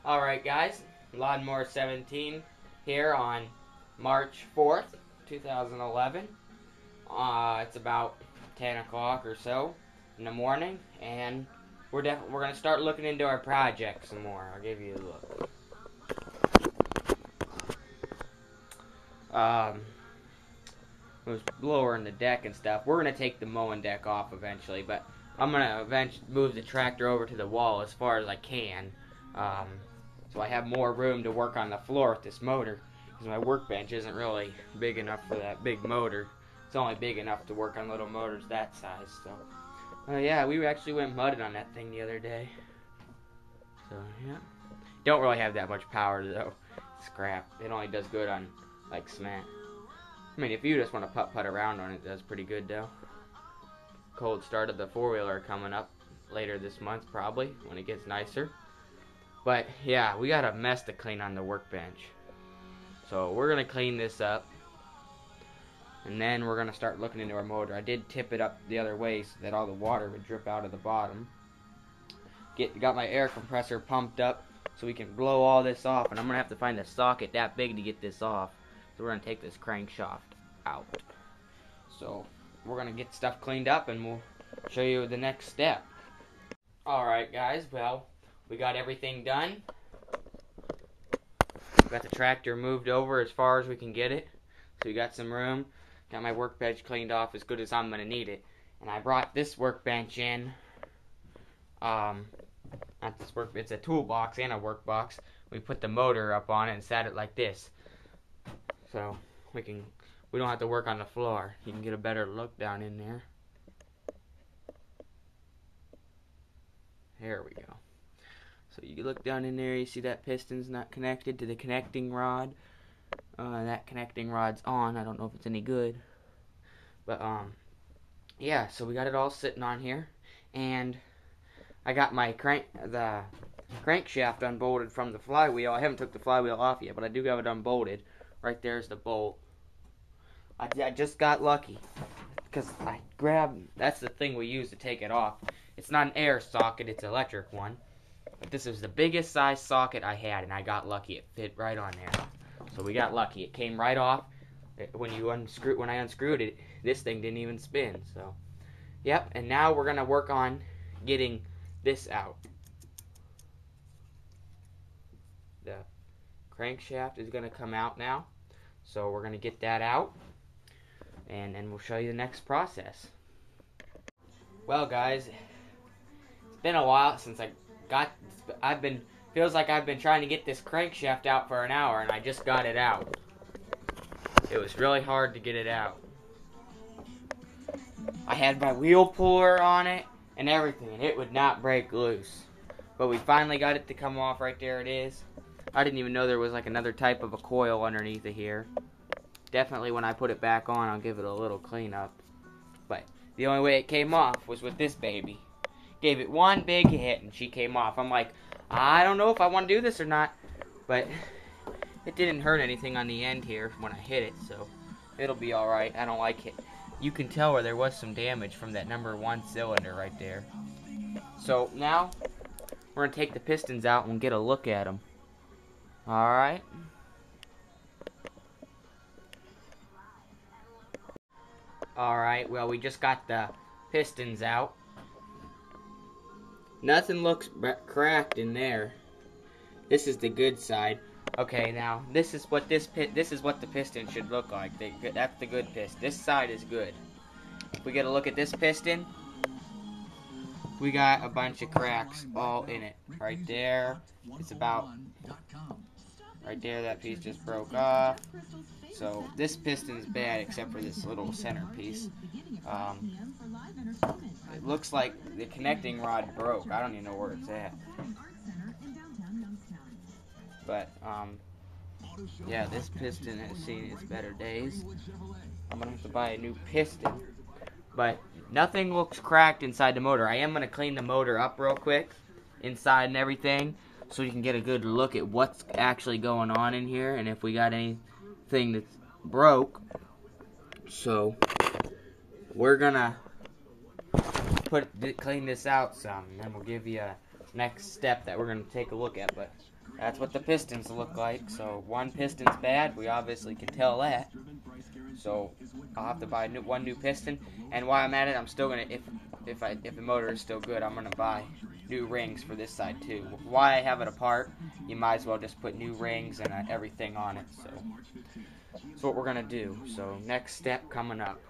Alright guys, Lawnmower 17 here on March 4th, 2011. It's about 10 o'clock or so in the morning, and we're going to start looking into our project some more. I'll give you a look. It was lowering the deck and stuff. We're going to take the mowing deck off eventually, but I'm going to eventually move the tractor over to the wall as far as I can. So I have more room to work on the floor with this motor, because my workbench isn't really big enough for that big motor. It's only big enough to work on little motors that size. So, yeah, we actually went mudding on that thing the other day. So, yeah. Don't really have that much power, though. It's crap. It only does good on, like, cement. I mean, if you just want to putt around on it, it does pretty good, though. Cold start of the four-wheeler coming up later this month, probably, when it gets nicer. But, yeah, we got a mess to clean on the workbench. So, we're going to clean this up. And then we're going to start looking into our motor. I did tip it up the other way so that all the water would drip out of the bottom. Got my air compressor pumped up so we can blow all this off. And I'm going to have to find a socket that big to get this off. So, we're going to take this crankshaft out. So, we're going to get stuff cleaned up and we'll show you the next step. Alright, guys. Well, we got everything done. Got the tractor moved over as far as we can get it. So we got some room. Got my workbench cleaned off as good as I'm going to need it. And I brought this workbench in. Not this it's a toolbox and a workbox. We put the motor up on it and sat it like this. So we don't have to work on the floor. You can get a better look down in there. There we go. So you look down in there, you see that piston's not connected to the connecting rod. That connecting rod's on. I don't know if it's any good. But, yeah, so we got it all sitting on here. And I got my the crankshaft unbolted from the flywheel. I haven't took the flywheel off yet, but I do have it unbolted. Right there's the bolt. I just got lucky. Because I grabbed, that's the thing we use to take it off. It's not an air socket, it's an electric one. But this is the biggest size socket I had, and I got lucky. It fit right on there. So we got lucky. It came right off. When I unscrewed it, this thing didn't even spin. So, yep. And now we're gonna work on getting this out. The crankshaft is gonna come out now. So we're gonna get that out, and then we'll show you the next process. Well, guys, it's been a while since feels like I've been trying to get this crankshaft out for an hour, and I just got it out. It was really hard to get it out. I had my wheel puller on it and everything, and it would not break loose. But we finally got it to come off. Right there it is. I didn't even know there was like another type of a coil underneath of here. Definitely when I put it back on, I'll give it a little cleanup. But the only way it came off was with this baby. Gave it one big hit and she came off. I'm like, I don't know if I want to do this or not, but it didn't hurt anything on the end here when I hit it, so it'll be alright. I don't like it. You can tell where there was some damage from that #1 cylinder right there. So now we're going to take the pistons out and get a look at them. Alright. Alright, well, we just got the pistons out. Nothing looks cracked in there. This is the good side. Okay, now this is what the piston should look like. That's the good piston. This side is good. If we get a look at this piston, we got a bunch of cracks all in it. Right there, it's about right there. That piece just broke off. So this piston's bad except for this little center piece. It looks like the connecting rod broke. I don't even know where it's at. But, yeah, this piston has seen its better days. I'm going to have to buy a new piston. But nothing looks cracked inside the motor. I am going to clean the motor up real quick, inside and everything, so you can get a good look at what's actually going on in here and if we got anything that's broke. So, we're going to clean this out some, and then we'll give you next step that we're going to take a look at. But that's what the pistons look like. So one piston's bad, we obviously can tell that. So I'll have to buy one new piston. And while I'm at it, I'm still gonna, if the motor is still good, I'm gonna buy new rings for this side too. Why I have it apart, you might as well just put new rings and everything on it. So that's what we're gonna do. So next step coming up.